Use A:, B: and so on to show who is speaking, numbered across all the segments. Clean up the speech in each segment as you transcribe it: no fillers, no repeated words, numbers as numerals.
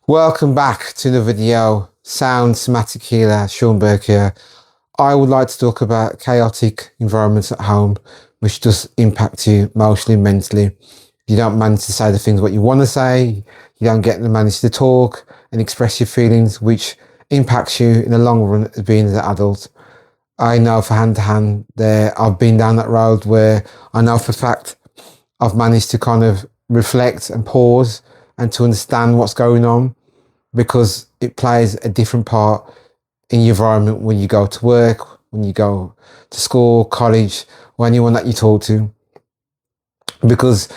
A: Welcome back to another video. Sound somatic healer, Sean Burke here. I would like to talk about chaotic environments at home, which does impact you emotionally, mentally. You don't manage to say the things what you want to say. You don't get to manage to talk and express your feelings, which impacts you in the long run as being an adult. I know for hand to hand there, I've been down that road where I know for a fact I've managed to kind of reflect and pause and to understand what's going on, because it plays a different part in your environment when you go to work, when you go to school, college, or anyone that you talk to. Because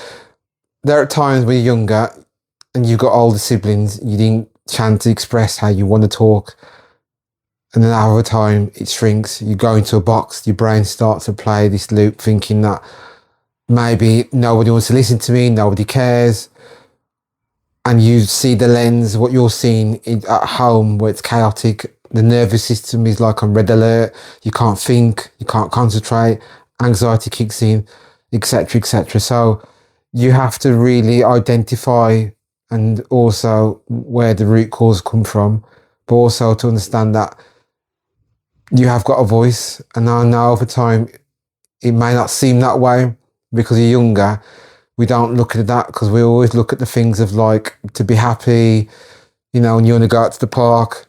A: there are times when you're younger and you've got older siblings, you didn't chance to express how you want to talk. And then over time, it shrinks. You go into a box, your brain starts to play this loop, thinking that maybe nobody wants to listen to me, nobody cares. And you see the lens, what you're seeing at home, where it's chaotic. The nervous system is like on red alert. You can't think, you can't concentrate, anxiety kicks in, etc., etc. So you have to really identify and also where the root cause come from, but also to understand that you have got a voice. And I know over time it may not seem that way because you're younger. We don't look at that because we always look at the things of like to be happy, when you want to go out to the park,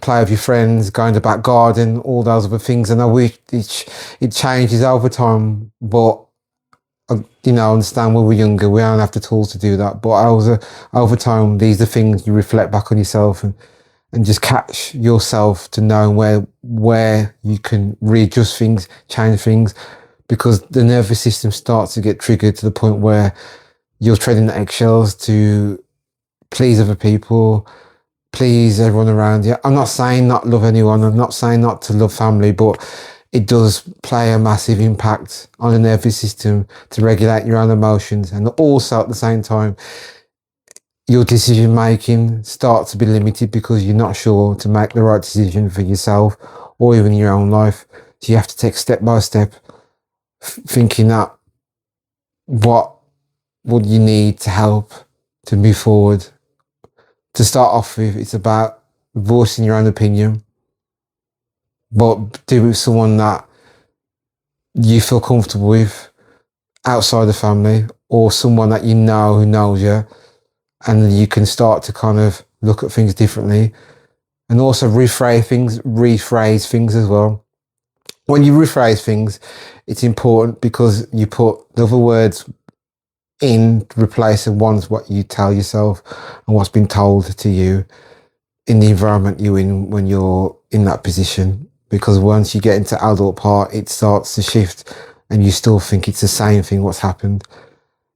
A: play with your friends, go in the back garden, all those other things. And I wish it changes over time, but understand when we're younger, we don't have the tools to do that. But over time, these are things you reflect back on yourself and just catch yourself to know where you can readjust things, change things, because the nervous system starts to get triggered to the point where you're treading the eggshells to please other people, please everyone around you. I'm not saying not love anyone. I'm not saying not to love family, but it does play a massive impact on the nervous system to regulate your own emotions. And also at the same time, your decision making starts to be limited because you're not sure to make the right decision for yourself or even your own life. So you have to take step by step, thinking that what would you need to help to move forward. To start off with, it's about voicing your own opinion, but do it with someone that you feel comfortable with outside the family, or someone that you know who knows you, and then you can start to kind of look at things differently and also rephrase things as well. When you rephrase things, it's important because you put the other words in replacing one's what you tell yourself and what's been told to you in the environment you're in when you're in that position. Because once you get into adult part, it starts to shift and you still think it's the same thing what's happened.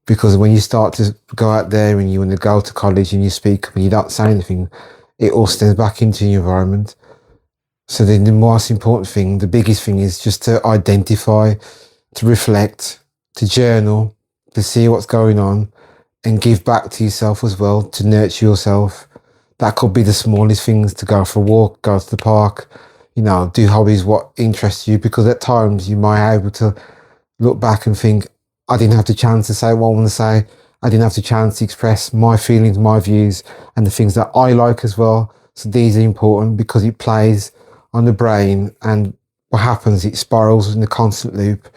A: Because when you start to go out there and you want to go to college and you speak and you don't say anything, it all stems back into your environment. So then the most important thing, the biggest thing, is just to identify, to reflect, to journal, to see what's going on and give back to yourself as well, to nurture yourself. That could be the smallest things, to go for a walk, go to the park, do hobbies, what interests you, because at times you might be able to look back and think, I didn't have the chance to say what I want to say. I didn't have the chance to express my feelings, my views, and the things that I like as well. So these are important because it plays on the brain, and what happens, it spirals in a constant loop.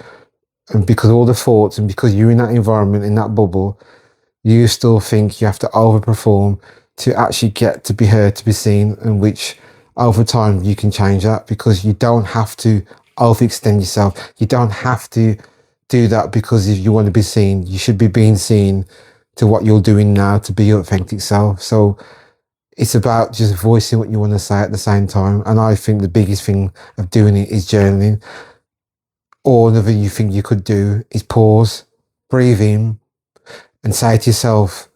A: And because all the thoughts and because you're in that environment, in that bubble, you still think you have to overperform to actually get to be heard, to be seen, and which over time you can change that because you don't have to overextend yourself. You don't have to do that because if you want to be seen, you should be being seen to what you're doing now to be your authentic self. So it's about just voicing what you want to say at the same time. And I think the biggest thing of doing it is journaling. Or another thing you could do is pause, breathe in, and say to yourself,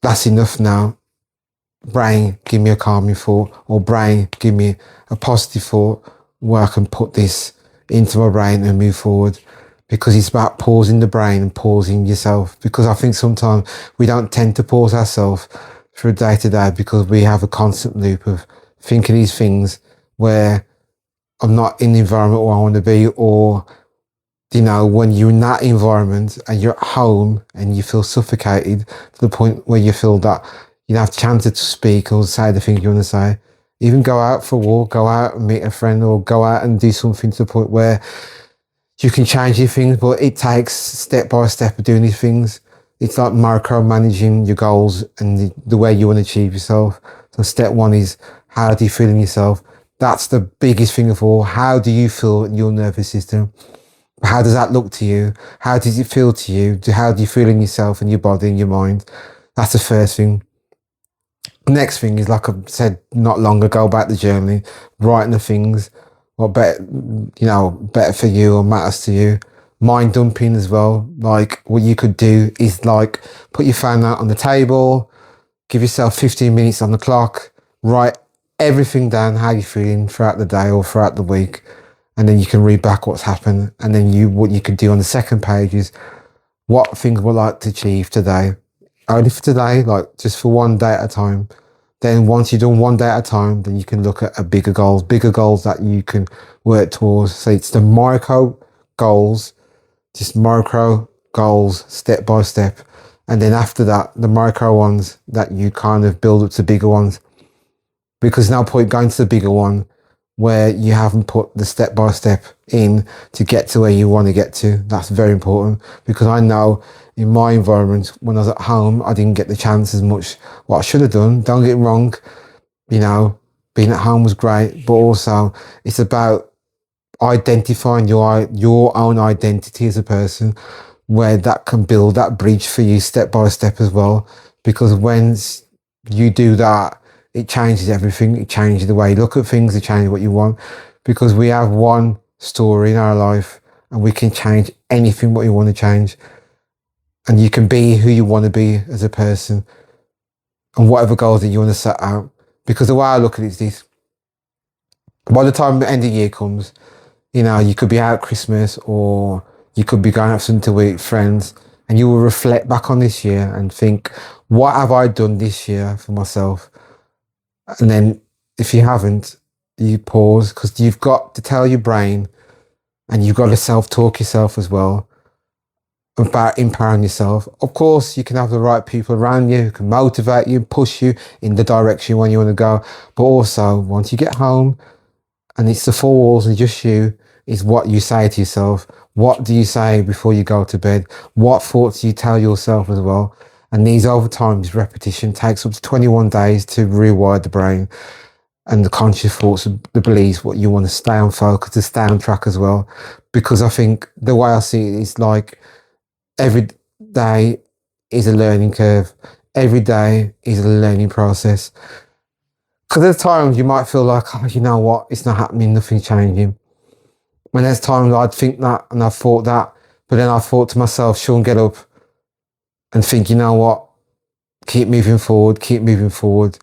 A: that's enough now. Brain, give me a calming thought, or brain, give me a positive thought where I can put this into my brain and move forward. Because it's about pausing the brain and pausing yourself. Because I think sometimes we don't tend to pause ourselves through day to day because we have a constant loop of thinking these things where I'm not in the environment where I want to be, or when you're in that environment and you're at home and you feel suffocated to the point where you feel that You have chances to speak or say the things you want to say. Even go out for a walk, go out and meet a friend, or go out and do something to the point where you can change your things, but it takes step by step of doing these things. It's like micromanaging your goals and the way you want to achieve yourself. So step one is, how do you feel in yourself? That's the biggest thing of all. How do you feel in your nervous system? How does that look to you? How does it feel to you? How do you feel in yourself and your body and your mind? That's the first thing. Next thing is, like I said not long ago about the journey, writing the things what better, better for you or matters to you. Mind dumping as well. Like, what you could do is, like, put your phone out on the table, give yourself 15 minutes on the clock, write everything down, how you're feeling throughout the day or throughout the week, and then you can read back what's happened. And then what you could do on the second page is, what things would I like to achieve today? Only for today, like just for one day at a time. Then once you've done one day at a time, then you can look at a bigger goals that you can work towards. So it's the micro goals, just micro goals, step by step. And then after that, the micro ones that you kind of build up to bigger ones. Because no point going to the bigger one where you haven't put the step by step in to get to where you want to get to. That's very important, because I know in my environment, when I was at home, I didn't get the chance as much what I should have done. Don't get it wrong, being at home was great, but also it's about identifying your own identity as a person, where that can build that bridge for you step by step as well. Because when you do that, it changes everything. It changes the way you look at things. It changes what you want, because we have one story in our life and we can change anything what you want to change. And you can be who you want to be as a person and whatever goals that you want to set out. Because the way I look at it is this: by the time the end of the year comes, you could be out at Christmas, or you could be going out for something to eat with friends, and you will reflect back on this year and think, what have I done this year for myself? And then if you haven't, you pause, because you've got to tell your brain, and you've got to self-talk yourself as well about empowering yourself. Of course, you can have the right people around you who can motivate you, push you in the direction when you want to go. But also, once you get home and it's the four walls and just you, is what you say to yourself. What do you say before you go to bed? What thoughts do you tell yourself as well? And these over time, this repetition takes up to 21 days to rewire the brain and the conscious thoughts, the beliefs, what you want to stay on focus, to stay on track as well. Because I think the way I see it is like, every day is a learning curve. Every day is a learning process. Because there's times you might feel like, oh, you know what, it's not happening, nothing's changing. And there's times I'd think that and I've thought that, but then I thought to myself, Sean, get up and think, you know what, keep moving forward, keep moving forward.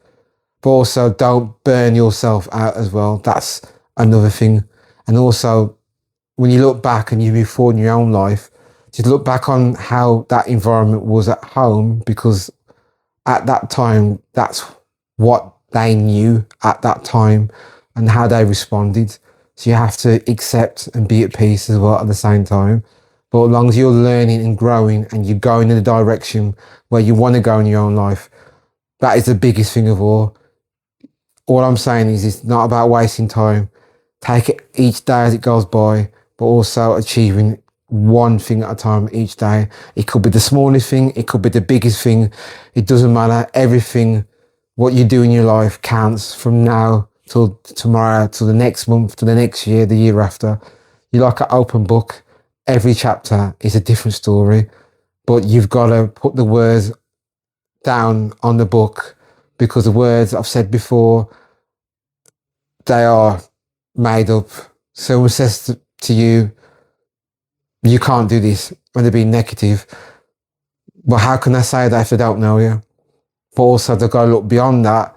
A: But also, don't burn yourself out as well. That's another thing. And also, when you look back and you move forward in your own life, just look back on how that environment was at home, because at that time, that's what they knew at that time and how they responded. So you have to accept and be at peace as well at the same time. But as long as you're learning and growing and you're going in the direction where you want to go in your own life, that is the biggest thing of all. All I'm saying is, it's not about wasting time. Take it each day as it goes by, but also achieving one thing at a time each day. It could be the smallest thing, it could be the biggest thing. It doesn't matter. Everything, what you do in your life counts, from now till tomorrow, till the next month, to the next year, the year after. You're like an open book. Every chapter is a different story, but you've got to put the words down on the book, because the words, I've said before, they are made up. Someone says to you, you can't do this, when they're being negative. But how can I say that if they don't know you? But also, they've got to look beyond that,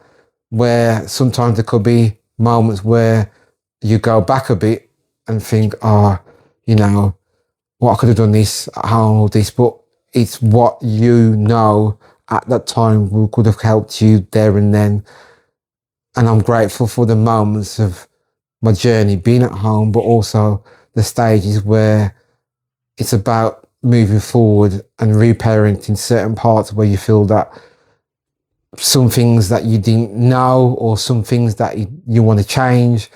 A: where sometimes there could be moments where you go back a bit and think, oh, what I could have done this at home or this, but it's what you know at that time could have helped you there and then. And I'm grateful for the moments of my journey being at home, but also the stages where it's about moving forward and reparenting certain parts where you feel that some things that you didn't know, or some things that you want to change.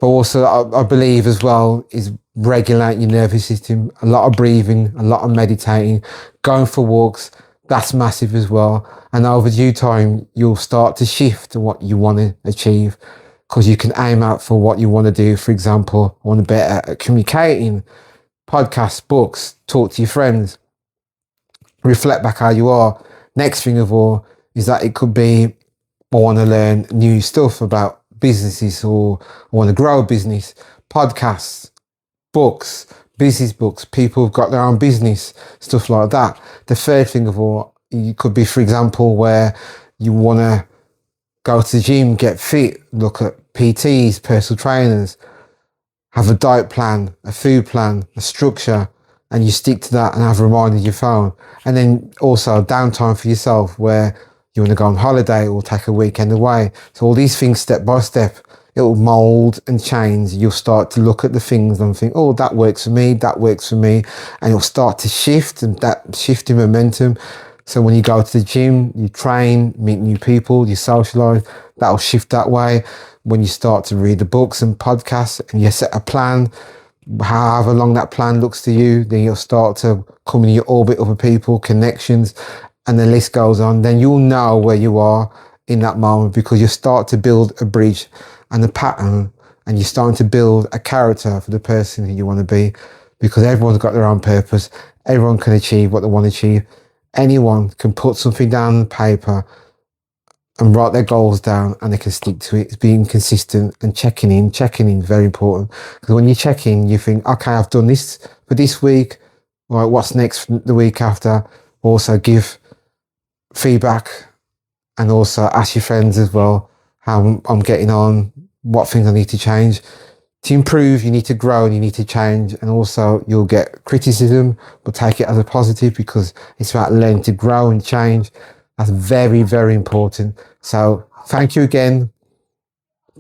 A: But also, I believe as well, is regulate your nervous system. A lot of breathing, a lot of meditating, going for walks. That's massive as well. And over due time, you'll start to shift to what you want to achieve, because you can aim out for what you want to do. For example, I want to be better at communicating, podcasts, books, talk to your friends, reflect back how you are. Next thing of all is that it could be, I want to learn new stuff about businesses, or I want to grow a business, podcasts, books, business books, people who've got their own business, stuff like that. The third thing of all, it could be, for example, where you want to go to the gym, get fit, look at PTs, personal trainers, have a diet plan, a food plan, a structure, and you stick to that and have a reminder on your phone. And then also downtime for yourself, where you want to go on holiday or take a weekend away. So all these things, step by step, it will mold and change. You'll start to look at the things and think, oh, that works for me, that works for me. And you'll start to shift, and that shift in momentum. So when you go to the gym, you train, meet new people, you socialize, that'll shift that way. When you start to read the books and podcasts and you set a plan, however long that plan looks to you, then you'll start to come in your orbit of people, connections, and the list goes on. Then you'll know where you are in that moment, because you start to build a bridge and a pattern, and you're starting to build a character for the person who you want to be, because everyone's got their own purpose. Everyone can achieve what they want to achieve. Anyone can put something down on paper and write their goals down, and they can stick to it. It's being consistent and checking in. Checking in is very important, because when you check in, you think, okay, I've done this for this week. Right, what's next the week after? Also give feedback, and also ask your friends as well how I'm getting on, what things I need to change. To improve, you need to grow and you need to change. And also you'll get criticism, but take it as a positive, because it's about learning to grow and change. That's very, very important. So thank you again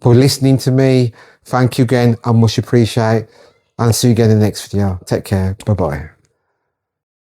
A: for listening to me. Thank you again. I much appreciate. And see you again in the next video. Take care. Bye-bye.